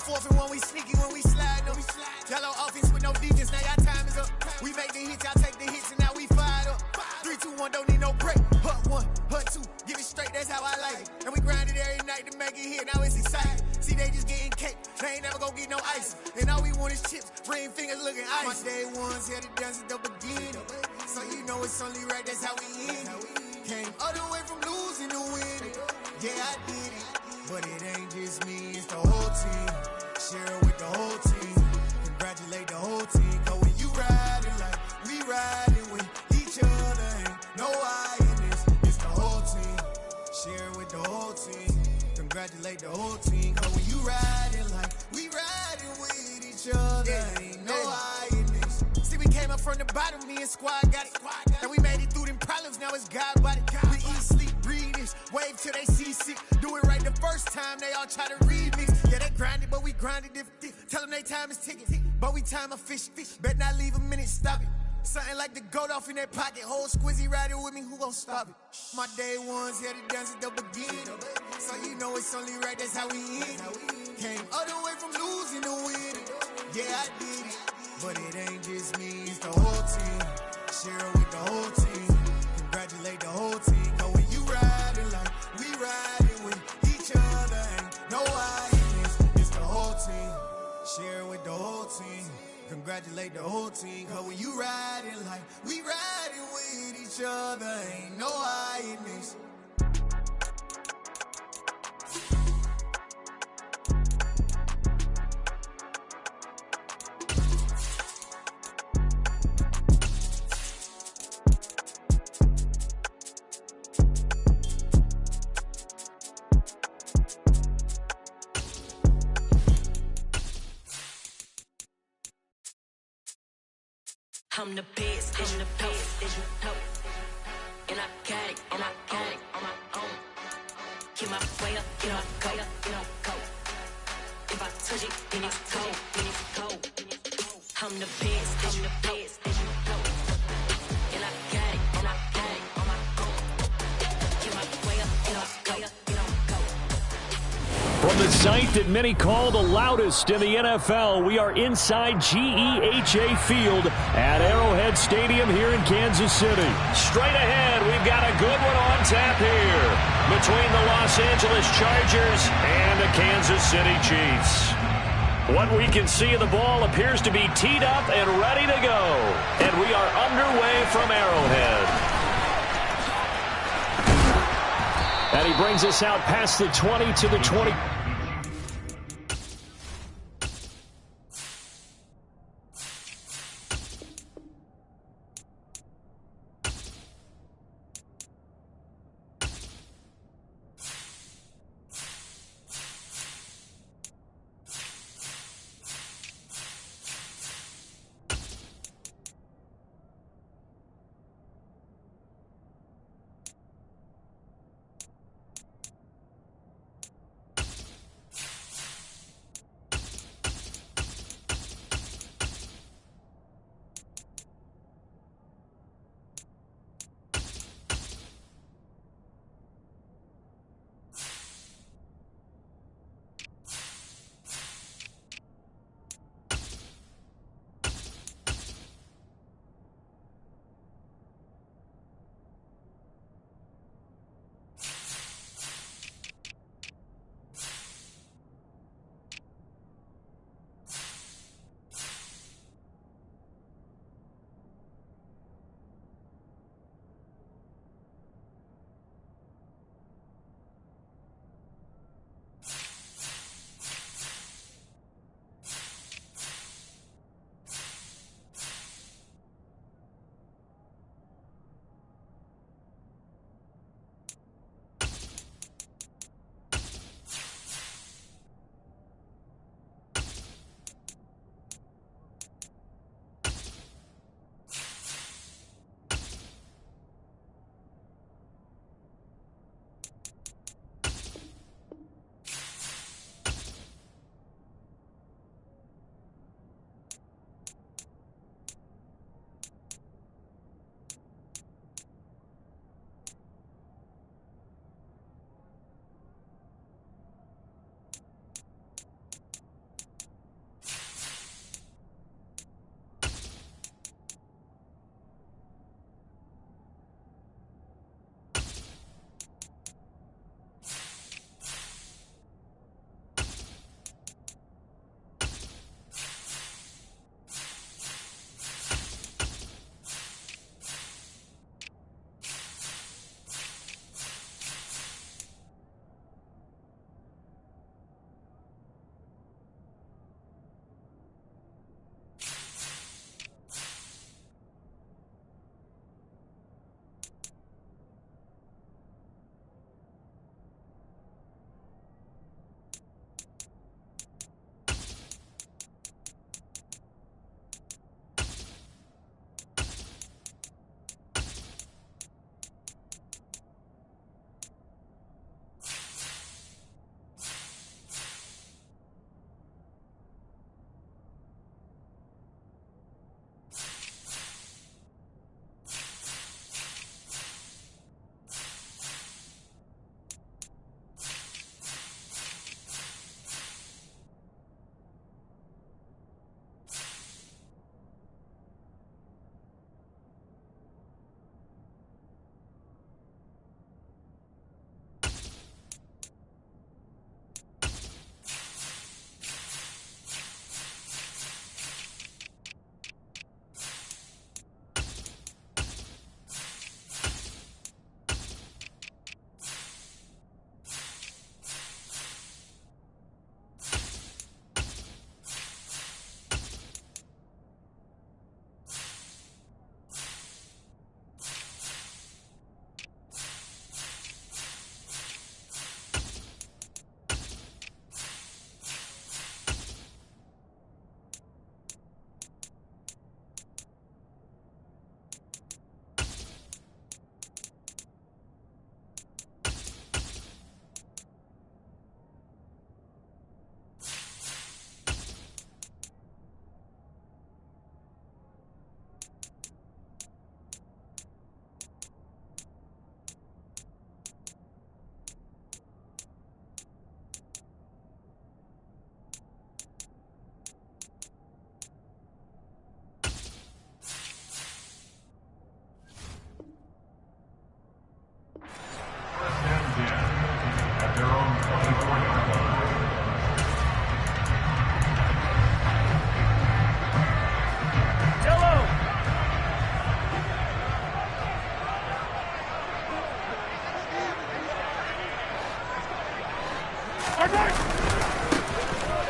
4th and 1, we sneaky when we slide them. Jello offense with no defense, now y'all time is up. We make the hits, y'all take the hits, and now we fired up. 3, 2, 1, don't need no break. Hut 1, hut 2, get it straight, that's how I like it. And we grind it every night to make it hit, now it's exciting. See, they just getting cake, they ain't never gonna get no ice. And all we want is chips, ring fingers looking ice. My day ones had it done since the beginning. So you know it's only right, that's how we end it. Came all the way from losing to winning. Yeah, I did it, but it ain't just me, it's the whole team. Share it with the whole team. Congratulate the whole team. Cause when you riding like we riding with each other, ain't no I in this, it's the whole team. Share it with the whole team. Congratulate the whole team. Cause when you riding like we riding with each other, ain't no I in this. See, we came up from the bottom, me and squad got it. And we made it through them problems, now it's God body. We eat, sleep, breathe this, wave till they see sick. Do it right the first time, they all try to remix. Yeah, they grinded, but we grinded different. Tell them they time is ticking, but we time a fish. Bet not leave a minute, stop it. Something like the goat off in that pocket. Whole squizzy riding with me, who gon' stop it? My day ones had it done since the beginning. So you know it's only right, that's how we end it. Came all the way from losing to winning. Yeah, I did it, but it ain't just me, it's the whole team. Share it with the whole team. Congratulate the whole team. Cause when you riding like we riding with each other, ain't no I in this, it's the whole team. Share it with the whole team. Congratulate the whole team. Cause when you riding like we riding with each other, ain't no I in this. I'm the best, I'm the best, and I got it, on my own. Get my way up, get my go. If I touch it, then it's cold. I'm the best, and I got it, on my own. Get my way up, get my go. From the site that many call the loudest in the NFL, we are inside GEHA Field at Arrowhead Stadium here in Kansas City. Straight ahead, we've got a good one on tap here between the Los Angeles Chargers and the Kansas City Chiefs. What we can see of the ball appears to be teed up and ready to go. And we are underway from Arrowhead. And he brings us out past the 20 to the 20.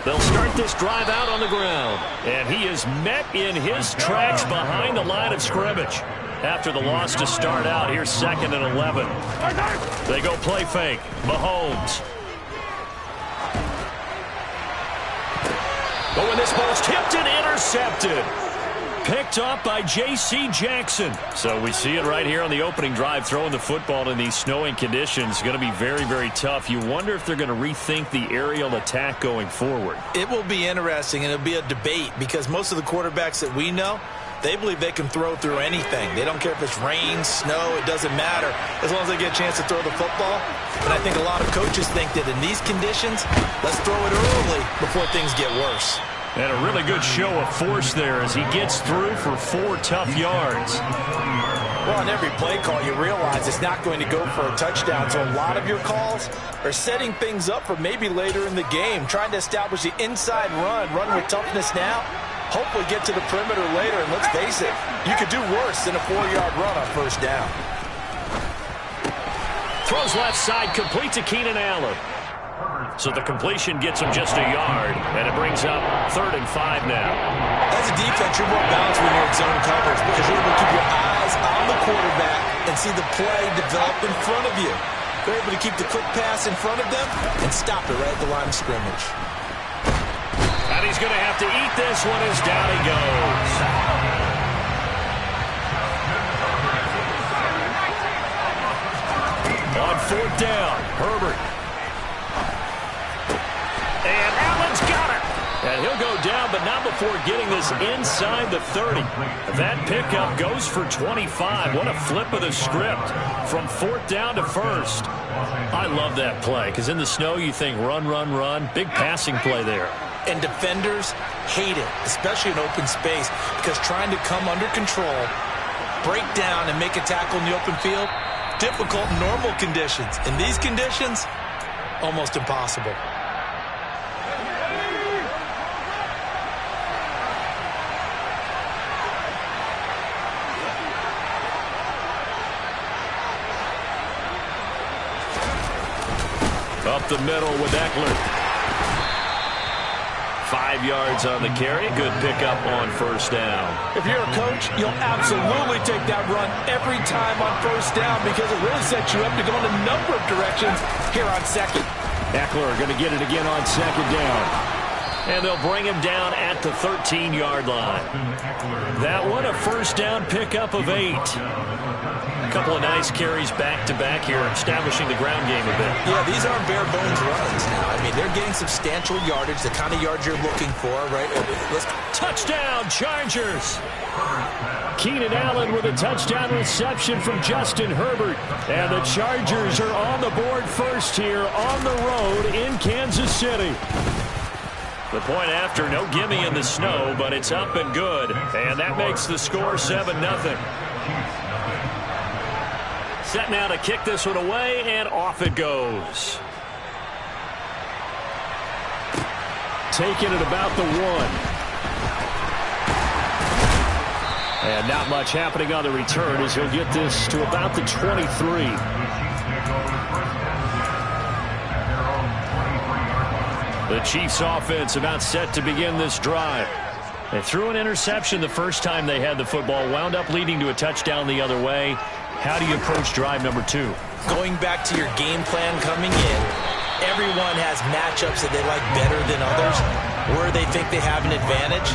They'll start this drive out on the ground. And he is met in his tracks behind the line of scrimmage. After the loss to start out, here's 2nd and 11. They go play fake. Mahomes. But when this ball's tipped and intercepted. Picked off by J.C. Jackson. So we see it right here on the opening drive, throwing the football in these snowing conditions. Going to be very, very tough. You wonder if they're going to rethink the aerial attack going forward. It will be interesting, and it'll be a debate because most of the quarterbacks that we know, they believe they can throw through anything. They don't care if it's rain, snow, it doesn't matter as long as they get a chance to throw the football. And I think a lot of coaches think that in these conditions, let's throw it early before things get worse. And a really good show of force there as he gets through for 4 tough yards. Well, on every play call, you realize it's not going to go for a touchdown. So a lot of your calls are setting things up for maybe later in the game, trying to establish the inside run with toughness now, hopefully get to the perimeter later. And let's face it, you could do worse than a 4-yard run on 1st down. Throws left side, complete to Keenan Allen. So the completion gets him just a yard, and it brings up 3rd and 5 now. As a defense, you're more balanced when you're in zone coverage because you're able to keep your eyes on the quarterback and see the play develop in front of you. You're able to keep the quick pass in front of them and stop it right at the line of scrimmage. And he's going to have to eat this one as down he goes. On 4th down, Herbert. And Allen's got it. And he'll go down, but not before getting this inside the 30. That pickup goes for 25. What a flip of the script from 4th down to 1st. I love that play because in the snow you think run, run, run. Big passing play there. And defenders hate it, especially in open space, because trying to come under control, break down, and make a tackle in the open field, difficult in normal conditions. In these conditions, almost impossible. Up the middle with Eckler. 5 yards on the carry. Good pickup on 1st down. If you're a coach, you'll absolutely take that run every time on 1st down because it really sets you up to go in a number of directions here on 2nd. Eckler going to get it again on 2nd down. And they'll bring him down at the 13-yard line. That one, a 1st down pickup of 8. A couple of nice carries back-to-back here, establishing the ground game a bit. Yeah, these aren't bare-bones runs now. I mean, they're getting substantial yardage, the kind of yards you're looking for, right? Touchdown, Chargers! Keenan Allen with a touchdown reception from Justin Herbert. And the Chargers are on the board first here on the road in Kansas City. The point after, no gimme in the snow, but it's up and good. And that makes the score 7-0. Set now to kick this one away, and off it goes. Taking it about the 1. And not much happening on the return as he'll get this to about the 23. The Chiefs offense about set to begin this drive. They threw an interception the first time they had the football, wound up leading to a touchdown the other way. How do you approach drive number 2? Going back to your game plan coming in, everyone has matchups that they like better than others, where they think they have an advantage.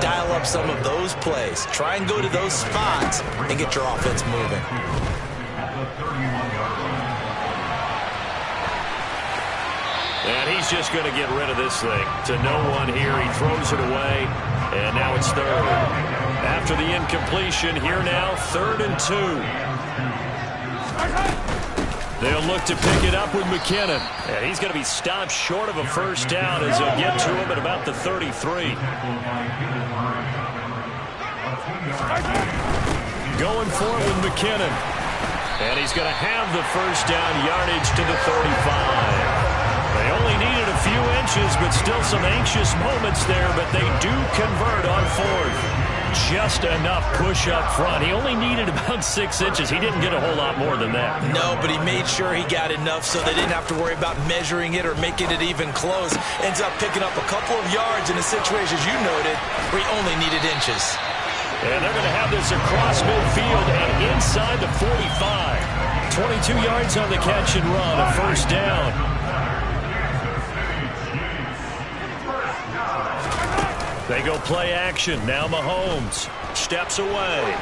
Dial up some of those plays. Try and go to those spots and get your offense moving. And he's just going to get rid of this thing. To no one here, he throws it away, and now it's 3rd. After the incompletion, here now, 3rd and 2. They'll look to pick it up with McKinnon. And he's going to be stopped short of a 1st down as they'll get to him at about the 33. Going for it with McKinnon. And he's going to have the 1st down yardage to the 35. They only needed a few inches, but still some anxious moments there, but they do convert on 4th. just enough push up front. He only needed about 6 inches. He didn't get a whole lot more than that. No, but he made sure he got enough so they didn't have to worry about measuring it or making it even close. Ends up picking up a couple of yards in a situation, as you noted, where he only needed inches. And they're going to have this across midfield and inside the 45. 22 yards on the catch and run, a first down. They go play action. Now Mahomes steps away.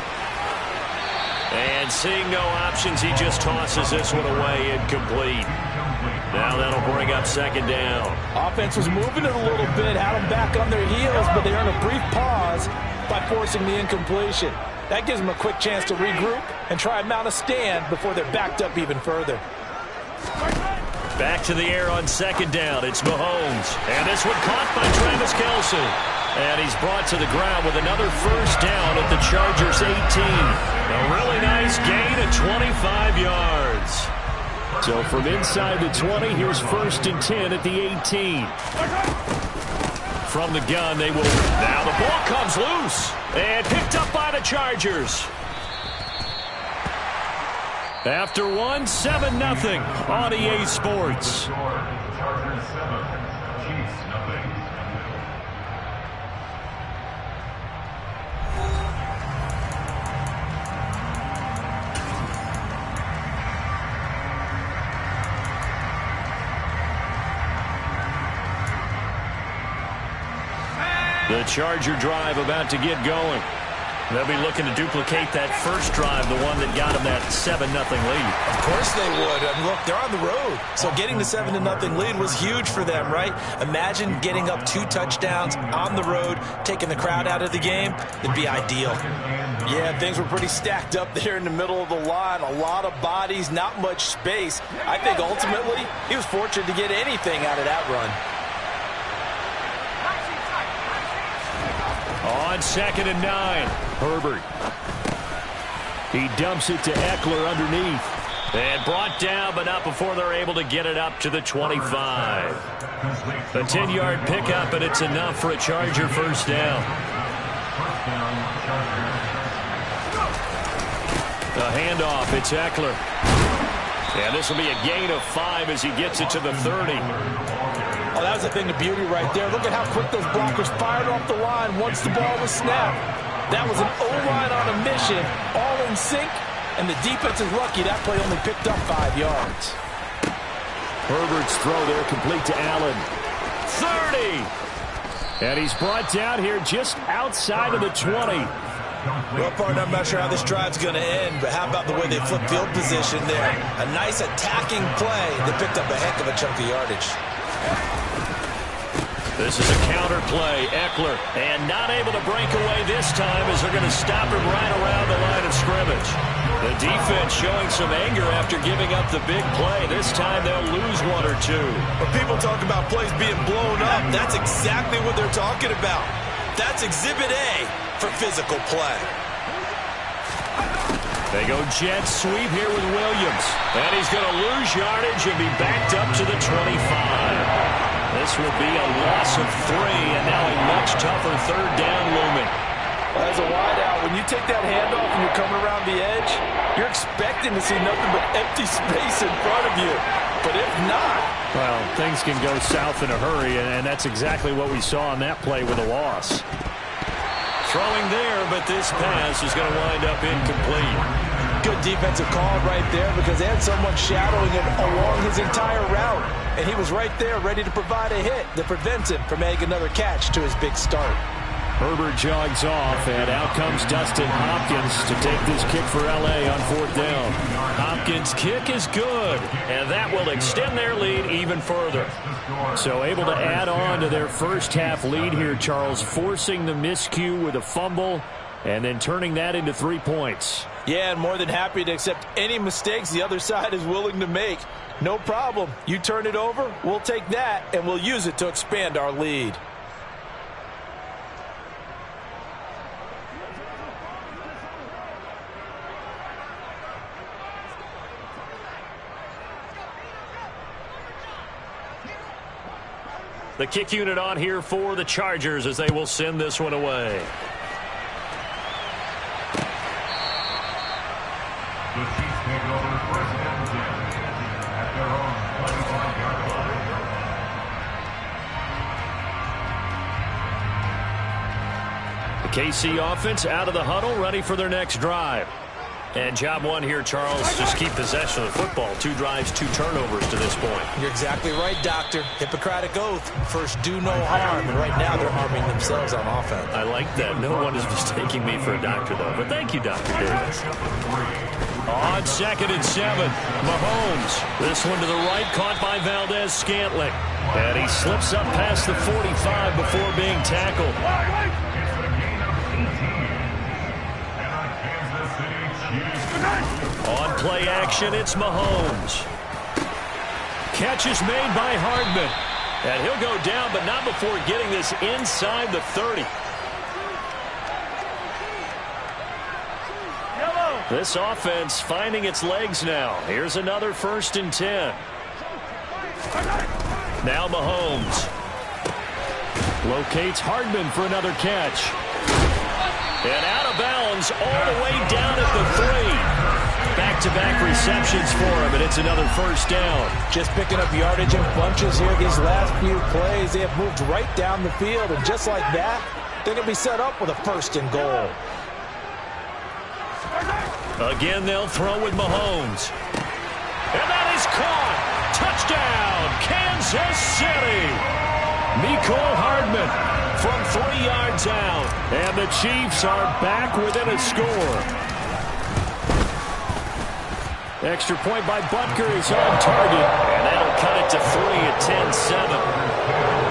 And seeing no options, he just tosses this one away, incomplete. Now that'll bring up second down. Offense was moving it a little bit, had them back on their heels, but they earned a brief pause by forcing the incompletion. That gives them a quick chance to regroup and try and mount a stand before they're backed up even further. Back to the air on second down. It's Mahomes. And this one caught by Travis Kelce. And he's brought to the ground with another first down at the Chargers' 18. A really nice gain of 25 yards. So from inside the 20, here's first and 10 at the 18. From the gun, they will. Now the ball comes loose and picked up by the Chargers. After one, 7-0 on EA Sports. Chargers 7, Chiefs 0. The Charger drive about to get going. They'll be looking to duplicate that first drive, the one that got them that 7-0 lead. Of course they would. I mean, look, they're on the road. So getting the 7-0 lead was huge for them, right? Imagine getting up 2 touchdowns on the road, taking the crowd out of the game. It'd be ideal. Yeah, things were pretty stacked up there in the middle of the line. A lot of bodies, not much space. I think ultimately he was fortunate to get anything out of that run. On 2nd and 9, Herbert. He dumps it to Eckler underneath. And brought down, but not before they're able to get it up to the 25. A 10-yard pickup, and it's enough for a Charger first down. The handoff, it's Eckler. And this will be a gain of 5 as he gets it to the 30. Oh, that was a thing of beauty right there. Look at how quick those blockers fired off the line once the ball was snapped. That was an O-line on a mission, all in sync, and the defense is lucky that play only picked up 5 yards. Herbert's throw there complete to Allen. 30! And he's brought down here just outside of the 20. Well, partner, I'm not sure how this drive's going to end, but how about the way they flip field position there? A nice attacking play that picked up a heck of a chunk of yardage. This is a counter play. Eckler, and not able to break away this time as they're going to stop him right around the line of scrimmage. The defense showing some anger after giving up the big play. This time they'll lose 1 or 2. When people talk about plays being blown up, that's exactly what they're talking about. That's Exhibit A for physical play. They go jet sweep here with Williams. And he's going to lose yardage and be backed up to the 25. This will be a loss of 3, and now a much tougher third down looming. Well, as a wideout, when you take that handoff and you're coming around the edge, you're expecting to see nothing but empty space in front of you. But if not... Well, things can go south in a hurry, and that's exactly what we saw on that play with a loss. Throwing there, but this pass is going to wind up incomplete. Good defensive call right there because they had someone shadowing him along his entire route. And he was right there ready to provide a hit that prevents him from making another catch to his big start. Herbert jogs off, and out comes Dustin Hopkins to take this kick for L.A. on 4th down. Hopkins' kick is good, and that will extend their lead even further. So able to add on to their first half lead here, Charles, forcing the miscue with a fumble and then turning that into 3 points. Yeah, and more than happy to accept any mistakes the other side is willing to make. No problem. You turn it over, we'll take that, and we'll use it to expand our lead. The kick unit on here for the Chargers as they will send this one away. KC offense out of the huddle, ready for their next drive. And job one here, Charles, just keep possession of the football. 2 drives, 2 turnovers to this point. You're exactly right, Doctor. Hippocratic oath. First, do no harm. And right now, they're harming themselves on offense. I like that. No one is mistaking me for a doctor, though. But thank you, Dr. Davis. On 2nd and 7, Mahomes. This one to the right, caught by Valdez-Scantling. And he slips up past the 45 before being tackled. On play action, it's Mahomes. Catch is made by Hardman. And he'll go down, but not before getting this inside the 30. This offense finding its legs now. Here's another 1st and 10. Now Mahomes. Locates Hardman for another catch. And out of bounds all the way down at the 3. Back-to-back receptions for him, and it's another 1st down. Just picking up yardage in bunches here these last few plays. They have moved right down the field, and just like that, they're going to be set up with a 1st and goal. Again, they'll throw with Mahomes. And that is caught. Touchdown, Kansas City. Mecole Hardman from 3 yards out. And the Chiefs are back within a score. Extra point by Butker is on target. And that'll cut it to 3 at 10-7.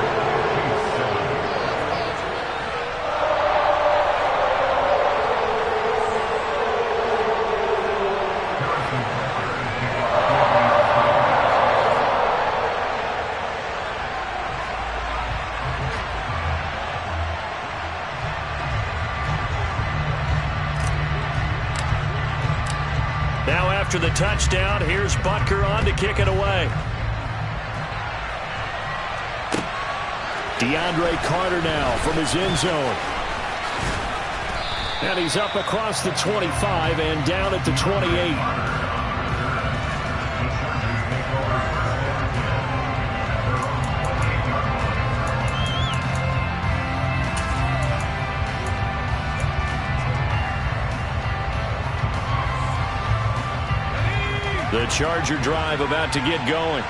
After the touchdown, here's Butker on to kick it away. DeAndre Carter now from his end zone. And he's up across the 25 and down at the 28. The Charger drive about to get going.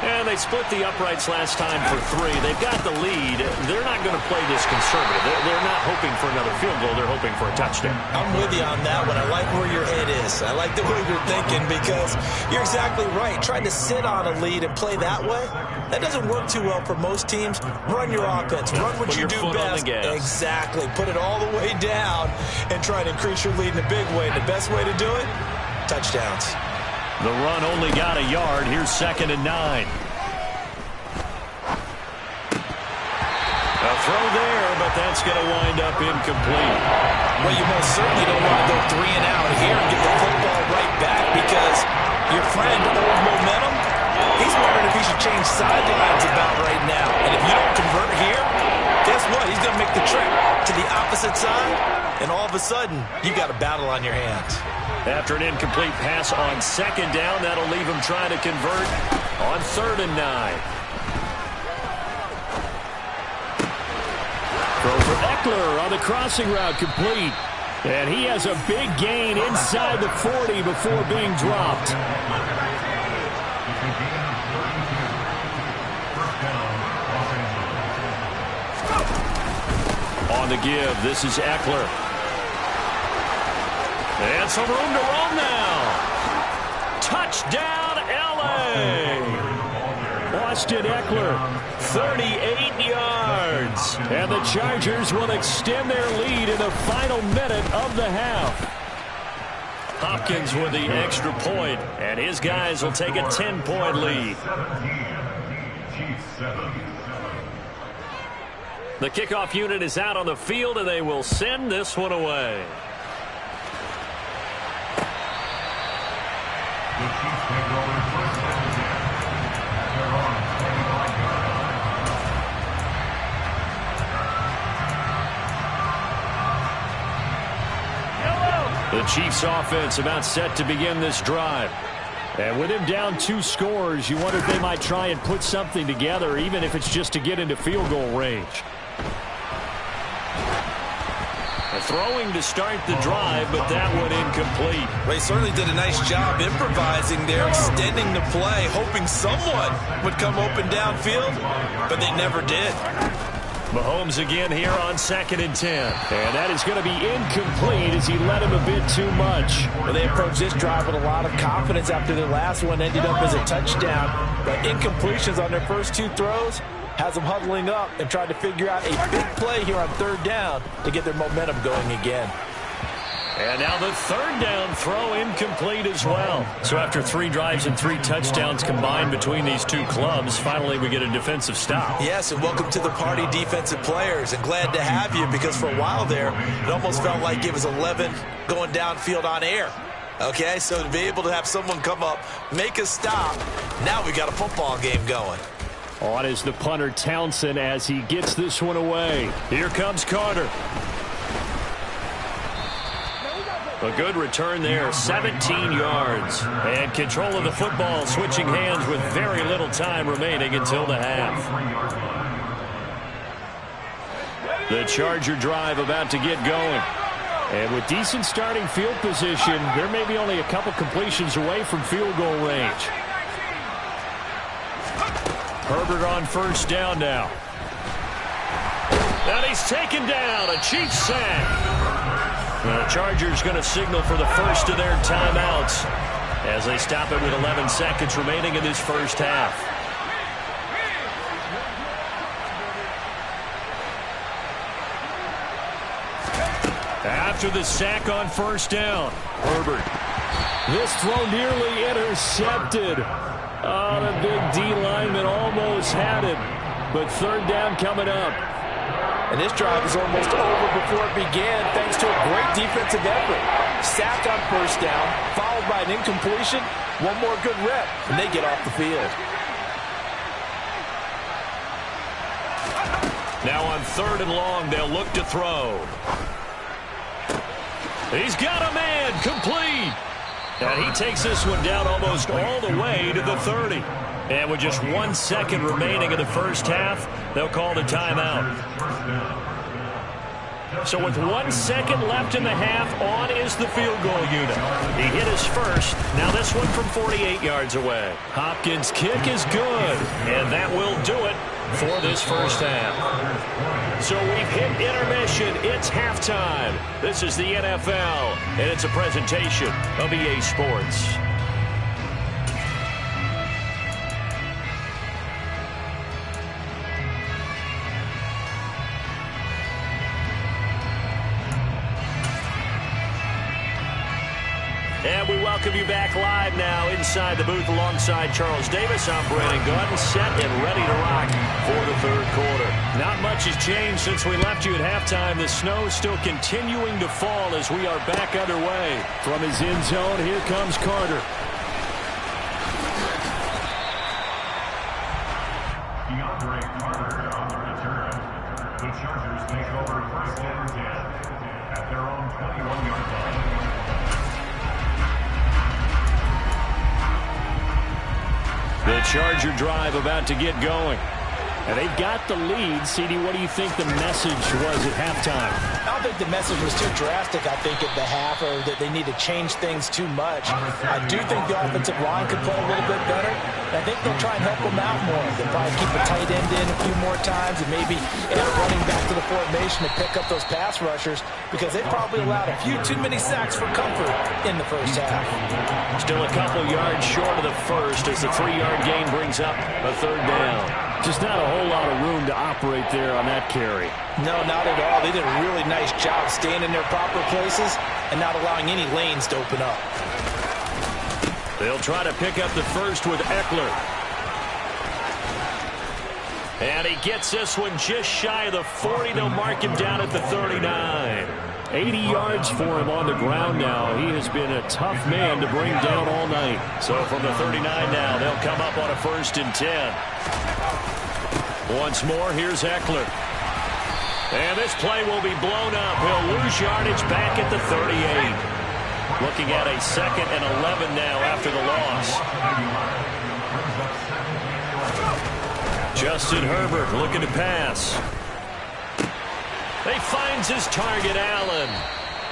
And they split the uprights last time for 3. They've got the lead. They're not going to play this conservative. They're not hoping for another field goal. They're hoping for a touchdown. I'm with you on that one. I like where your head is. I like the way you're thinking because you're exactly right. Trying to sit on a lead and play that way, that doesn't work too well for most teams. Run your offense. Run what you do best. Exactly. Put it all the way down and try to increase your lead in a big way. The best way to do it, touchdowns. The run only got a yard. Here's 2nd and 9. A throw there, but that's going to wind up incomplete. Well, you most certainly don't want to go 3 and out here and get the football right back because your friend, old momentum, he's wondering if he should change sidelines about right now. And if you don't convert here, guess what? He's going to make the trip to the opposite side, and all of a sudden, you've got a battle on your hands. After an incomplete pass on 2nd down, that'll leave him trying to convert on 3rd and 9. Throw for Eckler on the crossing route, complete. And he has a big gain inside the 40 before being dropped. On the give, this is Eckler. And some room to run now. Touchdown, L.A. Austin Eckler, 38 yards. And the Chargers will extend their lead in the final minute of the half. Hopkins with the extra point, and his guys will take a 10-point lead. The kickoff unit is out on the field, and they will send this one away. The Chiefs offense about set to begin this drive. And with him down 2 scores, you wonder if they might try and put something together, even if it's just to get into field goal range. throwing to start the drive, but that one incomplete. Well, he certainly did a nice job improvising there, extending the play, hoping someone would come open downfield, but they never did. Mahomes again here on 2nd and 10. And that is going to be incomplete as he led him a bit too much. Well, they approached this drive with a lot of confidence after their last one ended up as a touchdown. But incompletions on their first 2 throws has them huddling up and trying to figure out a big play here on 3rd down to get their momentum going again. And now the 3rd down throw incomplete as well. So after 3 drives and 3 touchdowns combined between these 2 clubs, finally we get a defensive stop. Yes, and welcome to the party, defensive players. And glad to have you, because for a while there, it almost felt like it was 11 going downfield on air. Okay, so to be able to have someone come up, make a stop, now we got a football game going. On is the punter Townsend as he gets this one away. Here comes Carter. A good return there, 17 yards. And control of the football, switching hands with very little time remaining until the half. The Charger drive about to get going. And with decent starting field position, there may be only a couple completions away from field goal range. Herbert on 1st down now. And he's taken down, a Chiefs sack. The Chargers going to signal for the first of their timeouts as they stop it with 11 seconds remaining in this first half. After the sack on 1st down, Herbert. This throw nearly intercepted. Oh, the big D lineman almost had it, but 3rd down coming up. And this drive is almost over before it began thanks to a great defensive effort. Sack on 1st down, followed by an incompletion. One more good rep, and they get off the field. Now on 3rd and long, they'll look to throw. He's got a man, complete. And he takes this one down almost all the way to the 30. And with just 1 second remaining in the first half, they'll call the timeout. So with 1 second left in the half, on is the field goal unit. He hit his first. Now this one from 48 yards away. Hopkins' kick is good. And that will do it for this first half. So we've hit intermission. It's halftime. This is the NFL, and it's a presentation of EA Sports. And we welcome you back live now inside the booth alongside Charles Davis. I'm Brandon Gordon, set and ready to rock for the 3rd quarter. Not much has changed since we left you at halftime. The snow is still continuing to fall as we are back underway. From his end zone, here comes Carter. DeAndre Carter on the return. The Chargers take over 1st and 10 at their own 21-yard line. The Charger drive about to get going. And they've got the lead. CD, what do you think the message was at halftime? I don't think the message was too drastic, I think, at the half, or that they need to change things too much. I do think the offensive line could play a little bit better. I think they'll try and help them out more. They'll probably keep a tight end in a few more times and maybe end up running back to the formation to pick up those pass rushers, because they probably allowed a few too many sacks for comfort in the first half. Still a couple yards short of the first as the 3-yard gain brings up a 3rd down. Just not a whole lot of room to operate there on that carry. No, not at all. They did a really nice job staying in their proper places and not allowing any lanes to open up. They'll try to pick up the first with Eckler. And he gets this one just shy of the 40. They'll mark him down at the 39. 80 yards for him on the ground now. He has been a tough man to bring down all night. So from the 39 now, they'll come up on a 1st and 10. Once more, here's Eckler. And this play will be blown up. He'll lose yardage back at the 38. Looking at a 2nd and 11 now after the loss. Justin Herbert looking to pass. He finds his target, Allen.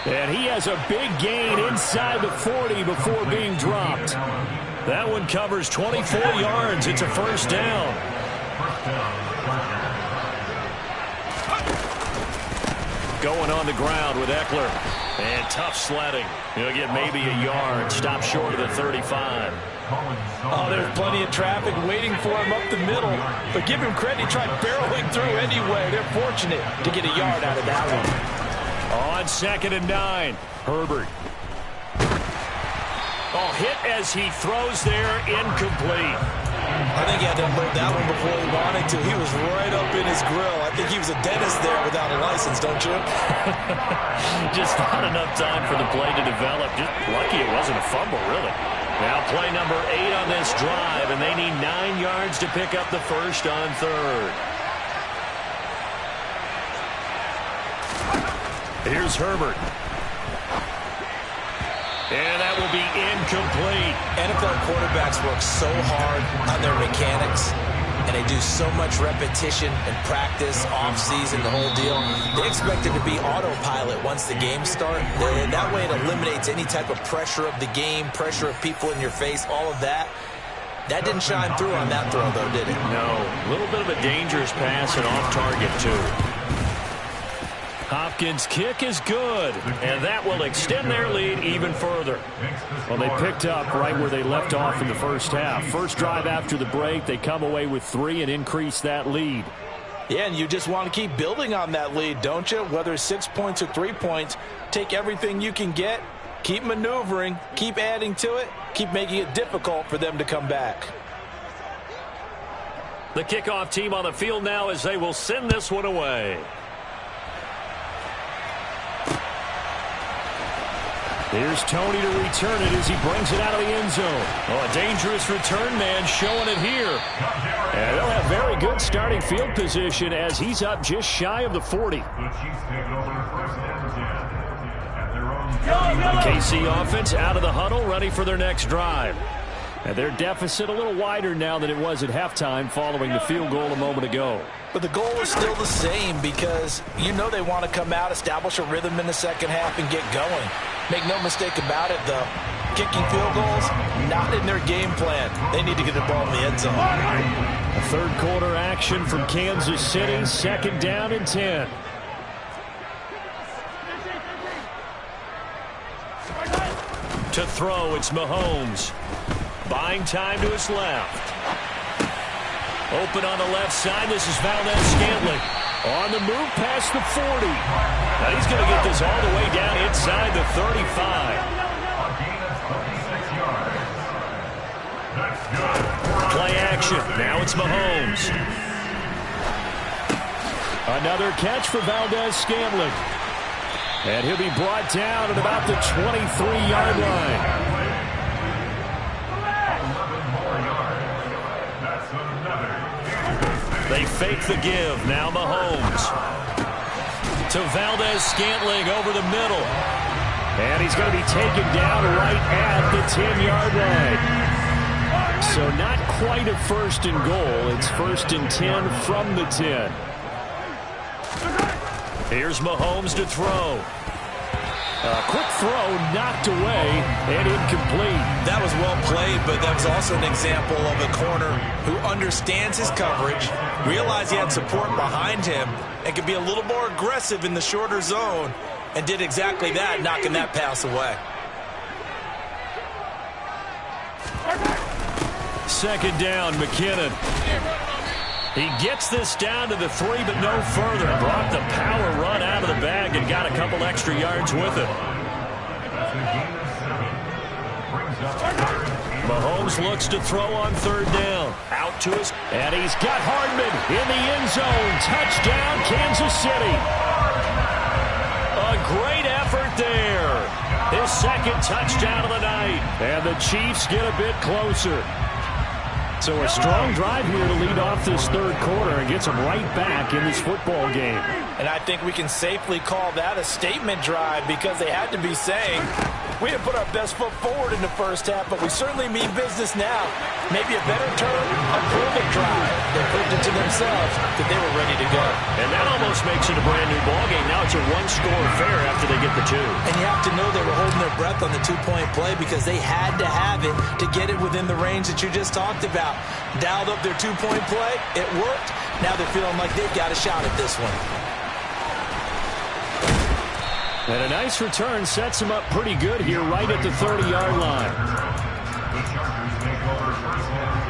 And he has a big gain inside the 40 before being dropped. That one covers 24 yards. It's a first down. Going on the ground with Eckler. And tough sledding. He'll get maybe a yard. Stop short of the 35. Oh, there's plenty of traffic waiting for him up the middle. But give him credit. He tried barreling through anyway. They're fortunate to get a yard out of that one. On 2nd and 9. Herbert. Oh, hit as he throws there. Incomplete. I think he had to unload that one before he wanted to. He was right up in his grill. I think he was a dentist there without a license, don't you? Just not enough time for the play to develop. Just lucky it wasn't a fumble, really. Now play number 8 on this drive, and they need 9 yards to pick up the first on 3rd. Here's Herbert. And that will be incomplete. NFL quarterbacks work so hard on their mechanics, and they do so much repetition and practice, off-season, the whole deal. They expect it to be autopilot once the games start. And that way it eliminates any type of pressure of the game, pressure of people in your face, all of that. That didn't shine through on that throw, though, did it? No. A little bit of a dangerous pass and off target, too. Hopkins' kick is good, and that will extend their lead even further. Well, they picked up right where they left off in the first half. First drive after the break, they come away with 3 and increase that lead. Yeah, and you just want to keep building on that lead, don't you? Whether it's 6 points or 3 points, take everything you can get, keep maneuvering, keep adding to it, keep making it difficult for them to come back. The kickoff team on the field now as they will send this one away. Here's Tony to return it as he brings it out of the end zone. Oh, a dangerous return man showing it here. And they'll have very good starting field position as he's up just shy of the 40. The Chiefs take over 1st and 10 at their own. The KC offense out of the huddle, ready for their next drive. And their deficit a little wider now than it was at halftime following the field goal a moment ago. But the goal is still the same because you know they want to come out, establish a rhythm in the second half, and get going. Make no mistake about it, though. Kicking field goals, not in their game plan. They need to get the ball in the end zone. A third quarter action from Kansas City, 2nd down and 10. To throw, it's Mahomes. Buying time to his left. Open on the left side, this is Valdez-Scantling. On the move past the 40. Now he's going to get this all the way down inside the 35. Play action. Now it's Mahomes. Another catch for Valdez-Scantling. And he'll be brought down at about the 23-yard line. They fake the give. Now Mahomes. To Valdez-Scantling over the middle. And he's going to be taken down right at the 10-yard line. So not quite a 1st and goal. It's 1st and 10 from the 10. Here's Mahomes to throw. A quick throw knocked away and incomplete. That was well played, but that was also an example of a corner who understands his coverage, realized he had support behind him, and could be a little more aggressive in the shorter zone, and did exactly that, knocking that pass away. 2nd down, McKinnon. He gets this down to the 3, but no further. Brought the power run out of the bag and got a couple extra yards with it. Mahomes looks to throw on 3rd down. Out to his, and he's got Hardman in the end zone. Touchdown, Kansas City. A great effort there. His 2nd touchdown of the night. And the Chiefs get a bit closer. So a strong drive here to lead off this third quarter and gets them right back in this football game. And I think we can safely call that a statement drive because they had to be saying, we didn't put our best foot forward in the first half, but we certainly mean business now. Maybe a better term, a prove-it drive. They proved it to themselves that they were ready to go. And that almost makes it a brand-new ballgame. Now it's a one-score affair after they get the two. And you have to know they were holding their breath on the two-point play because they had to have it to get it within the range that you just talked about. Dialed up their two-point play. It worked. Now they're feeling like they've got a shot at this one. And a nice return sets him up pretty good here right at the 30-yard line. The Chargers take over first down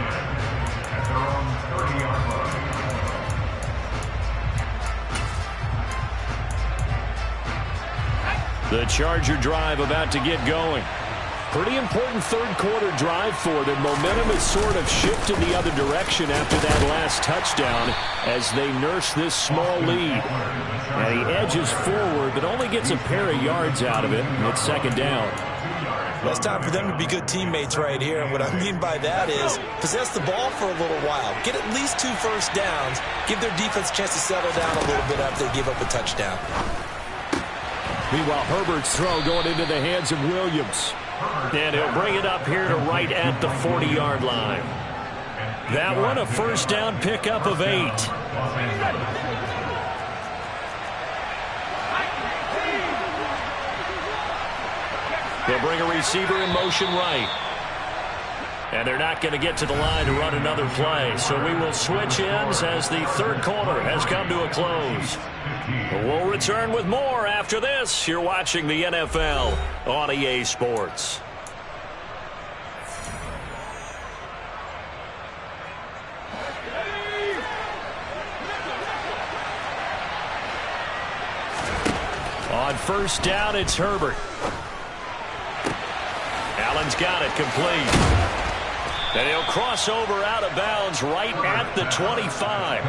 at their own 30-yard line. The Charger drive about to get going. Pretty important third quarter drive for them. Momentum has sort of shifted the other direction after that last touchdown as they nurse this small lead. And he edges forward but only gets a pair of yards out of it, and it's second down. Well, it's time for them to be good teammates right here. And what I mean by that is possess the ball for a little while. Get at least 2 first downs. Give their defense a chance to settle down a little bit after they give up a touchdown. Meanwhile, Herbert's throw going into the hands of Williams. And he'll bring it up here to right at the 40-yard line. That one a first down pickup of 8. They'll bring a receiver in motion right. And they're not going to get to the line to run another play. So we will switch ends as the third quarter has come to a close. We'll return with more after this. You're watching the NFL on EA Sports. On first down, it's Herbert. Allen's got it complete. And he'll cross over out of bounds right at the 25.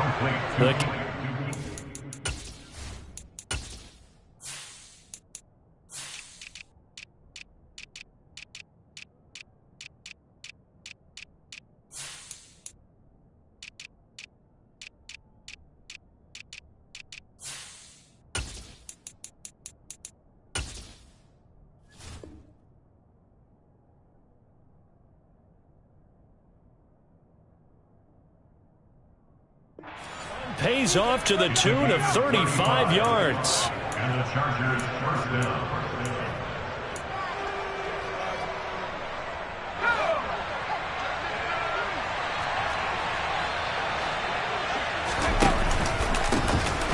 Pays off to the tune of 35 yards. And the Chargers first down.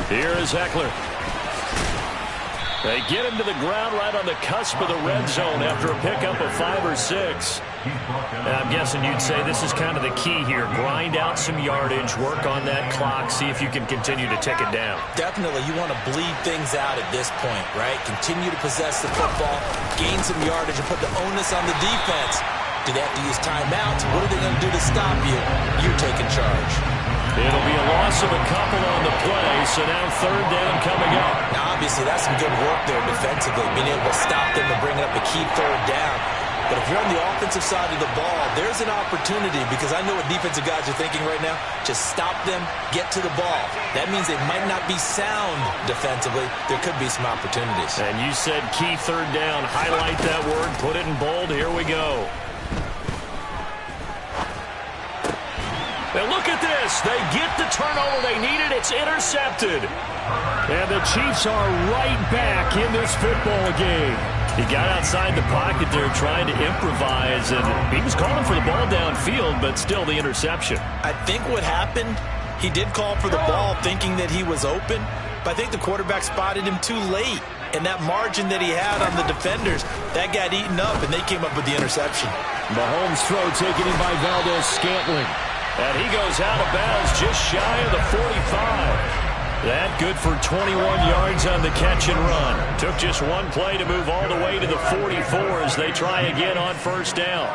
Here is Eckler. They get him to the ground right on the cusp of the red zone after a pickup of 5 or 6. And I'm guessing you'd say this is kind of the key here. Grind out some yardage, work on that clock, see if you can continue to tick it down. Definitely, you want to bleed things out at this point, right? Continue to possess the football, gain some yardage, and put the onus on the defense. Do they have to use timeouts? What are they going to do to stop you? You're taking charge. It'll be a loss of a couple on the play, so now third down coming up. Now, obviously, that's some good work there defensively, being able to stop them and bring up a key third down. But if you're on the offensive side of the ball, there's an opportunity because I know what defensive guys are thinking right now. Just stop them, get to the ball. That means they might not be sound defensively. There could be some opportunities. And you said key third down. Highlight that word, put it in bold. Here we go. And look at this. They get the turnover they needed. It's intercepted. And the Chiefs are right back in this football game. He got outside the pocket there trying to improvise, and he was calling for the ball downfield, but still the interception. I think what happened, he did call for the ball thinking that he was open, but I think the quarterback spotted him too late. And that margin that he had on the defenders, that got eaten up, and they came up with the interception. Mahomes' throw taken in by Valdez-Scantling. And he goes out of bounds just shy of the 45. That good for 21 yards on the catch and run. Took just one play to move all the way to the 44 as they try again on first down.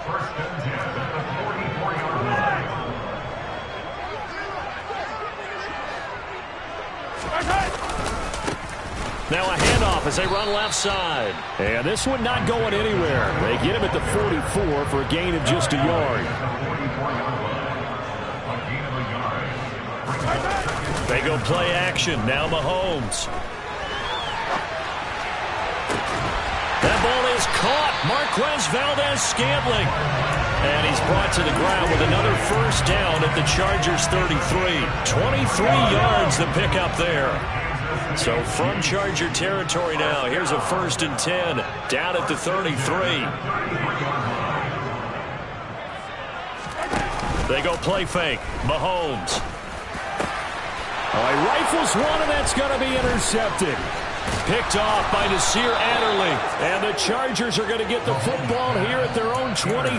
First and 10 at the 44-yard line. Now a handoff as they run left side. And this one not going anywhere. They get him at the 44 for a gain of just a yard. They go play action. Now Mahomes. That ball is caught. Marquez Valdez-Scantling. And he's brought to the ground with another first down at the Chargers 33. 23 yards to pick up there. So from Charger territory now, here's a 1st and 10 down at the 33. They go play fake. Mahomes. Oh, he rifles one, and that's going to be intercepted. Picked off by Nasir Adderley. And the Chargers are going to get the football here at their own 23.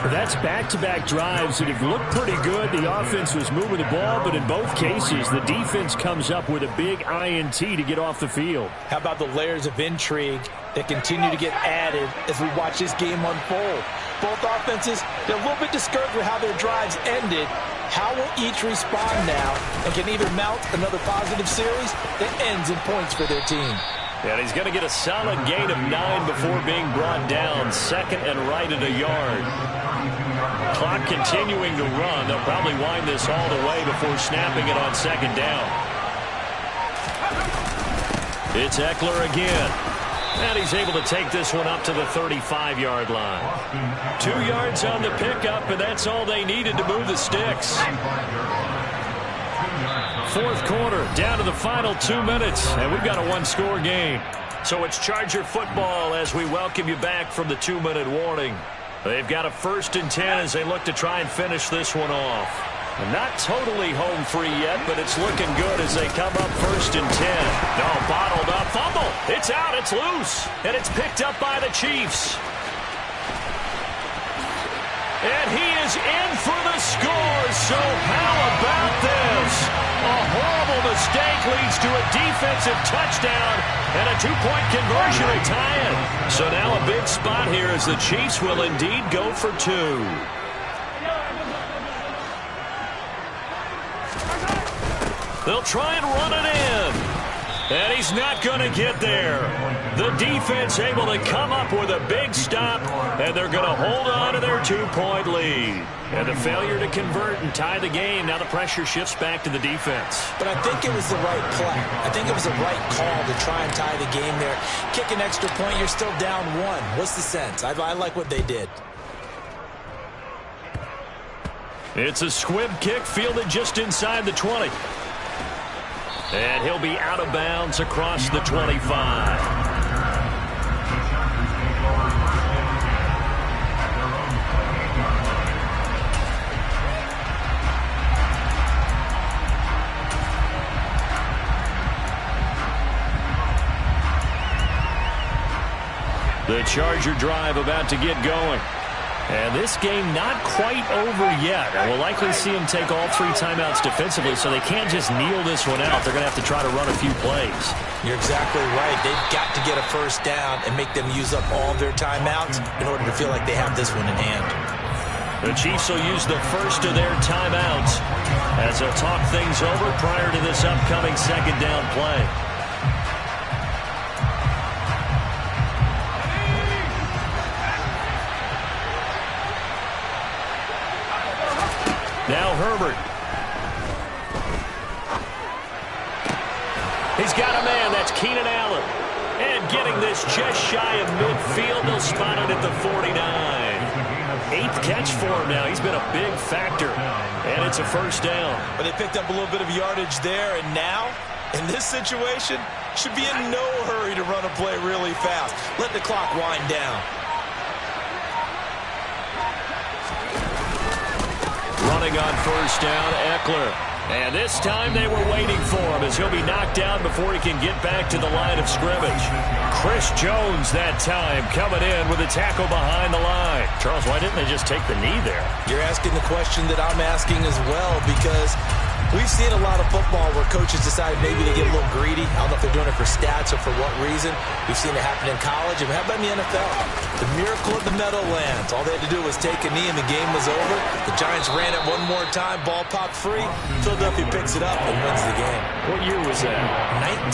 That's back-to-back drives that have looked pretty good. The offense was moving the ball, but in both cases, the defense comes up with a big INT to get off the field. How about the layers of intrigue that continue to get added as we watch this game unfold? Both offenses, they're a little bit discouraged with how their drives ended. How will each respond now and can either mount another positive series that ends in points for their team? And he's going to get a solid gain of 9 before being brought down. 2nd and right at a yard. Clock continuing to run. They'll probably wind this all the way before snapping it on 2nd down. It's Eckler again. And he's able to take this one up to the 35-yard line. 2 yards on the pickup, and that's all they needed to move the sticks. 4th quarter, down to the final 2 minutes, and we've got a 1-score game. So it's Charger football as we welcome you back from the 2-minute warning. They've got a 1st and 10 as they look to try and finish this one off. Not totally home free yet, but it's looking good as they come up 1st and 10. No, bottled up, fumble. It's out, it's loose, and it's picked up by the Chiefs. And he is in for the score, so how about this? A horrible mistake leads to a defensive touchdown and a 2-point conversion to tie it. So now a big spot here as the Chiefs will indeed go for 2. They'll try and run it in. And he's not going to get there. The defense able to come up with a big stop, and they're going to hold on to their 2-point lead. And the failure to convert and tie the game, now the pressure shifts back to the defense. But I think it was the right play. I think it was the right call to try and tie the game there. Kick an extra point, you're still down 1. What's the sense? I like what they did. It's a squib kick fielded just inside the 20. And he'll be out of bounds across the 25. The Charger drive about to get going. And this game not quite over yet. And we'll likely see them take all 3 timeouts defensively, so they can't just kneel this one out. They're going to have to try to run a few plays. You're exactly right. They've got to get a first down and make them use up all their timeouts in order to feel like they have this one in hand. The Chiefs will use the first of their timeouts as they'll talk things over prior to this upcoming 2nd down play. Now Herbert. He's got a man. That's Keenan Allen. And getting this just shy of midfield. They'll spot it at the 49. 8th catch for him now. He's been a big factor. And it's a first down. But they picked up a little bit of yardage there. And now, in this situation, should be in no hurry to run a play really fast. Let the clock wind down. Running on first down, Eckler. And this time they were waiting for him as he'll be knocked down before he can get back to the line of scrimmage. Chris Jones that time coming in with a tackle behind the line. Charles, why didn't they just take the knee there? You're asking the question that I'm asking as well, because We've seen a lot of football where coaches decide maybe to get a little greedy. I don't know if they're doing it for stats or for what reason. We've seen it happen in college. And how about in the NFL? The miracle of the Meadowlands. All they had to do was take a knee and the game was over. The Giants ran it one more time. Ball popped free. Philadelphia picks it up and wins the game. What year was that?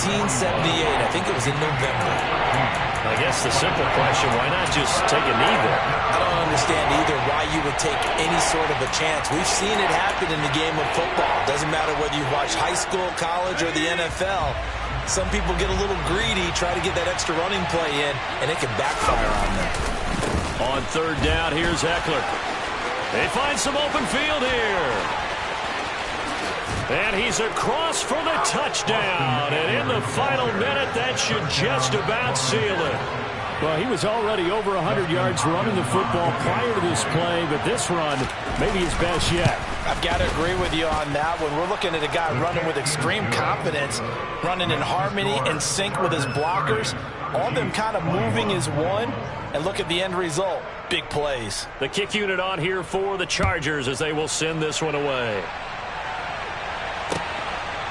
1978. I think it was in November. I guess the simple question, why not just take a knee there? I don't understand either why you would take any sort of a chance. We've seen it happen in the game of football. Doesn't matter whether you watch high school, college, or the NFL. Some people get a little greedy, try to get that extra running play in, and it can backfire on them. On third down, here's Eckler. They find some open field here. And he's across for the touchdown. And in the final minute, that should just about seal it. Well, he was already over 100 yards running the football prior to this play, but this run may be his best yet. I've got to agree with you on that one. We're looking at a guy running with extreme confidence, running in harmony and sync with his blockers. All of them kind of moving as one. And look at the end result. Big plays. The kick unit on here for the Chargers as they will send this one away.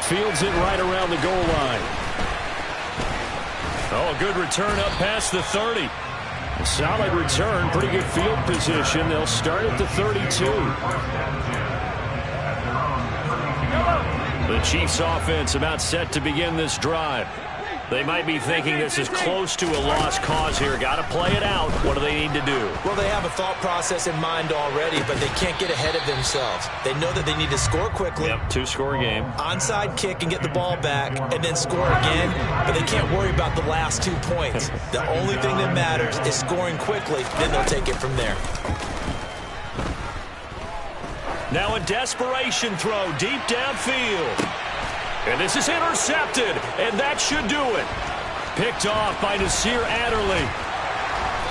Fields it right around the goal line. Oh, a good return up past the 30. A solid return, pretty good field position. They'll start at the 32. The Chiefs offense about set to begin this drive. They might be thinking this is close to a lost cause here. Got to play it out. What do they need to do? Well, they have a thought process in mind already, but they can't get ahead of themselves. They know that they need to score quickly. Yep, two-score game. Onside kick and get the ball back and then score again, but they can't worry about the last 2 points. The only thing that matters is scoring quickly, then they'll take it from there. Now a desperation throw deep downfield. And this is intercepted, and that should do it. Picked off by Nasir Adderley.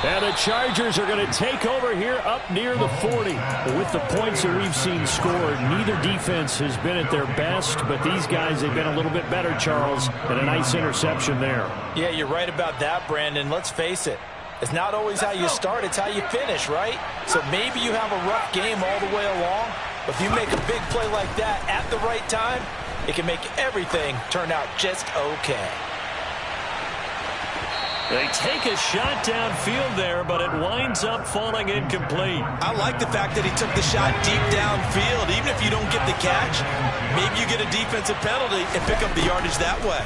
And the Chargers are going to take over here up near the 40. With the points that we've seen scored, neither defense has been at their best, but these guys have been a little bit better, Charles, and a nice interception there. Yeah, you're right about that, Brandon. Let's face it. It's not always how you start, it's how you finish, right? So maybe you have a rough game all the way along, but if you make a big play like that at the right time, it can make everything turn out just okay. They take a shot downfield there, but it winds up falling incomplete. I like the fact that he took the shot deep downfield. Even if you don't get the catch, maybe you get a defensive penalty and pick up the yardage that way.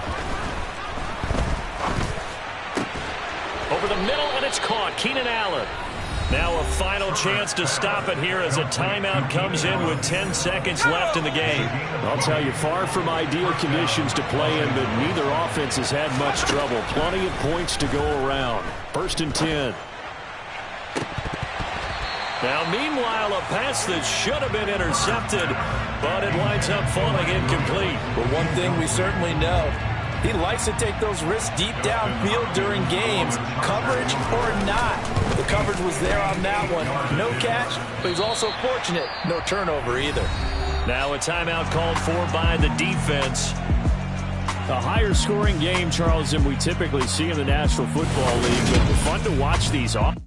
Over the middle, and it's caught. Keenan Allen. Now a final chance to stop it here as a timeout comes in with 10 seconds left in the game. I'll tell you, far from ideal conditions to play in, but neither offense has had much trouble. Plenty of points to go around. 1st and 10. Now, meanwhile, a pass that should have been intercepted, but it winds up falling incomplete. But one thing we certainly know, he likes to take those risks deep downfield during games, coverage or not. The coverage was there on that one. No catch, but he's also fortunate. No turnover either. Now a timeout called for by the defense. A higher scoring game, Charles, than we typically see in the National Football League. But fun to watch these off.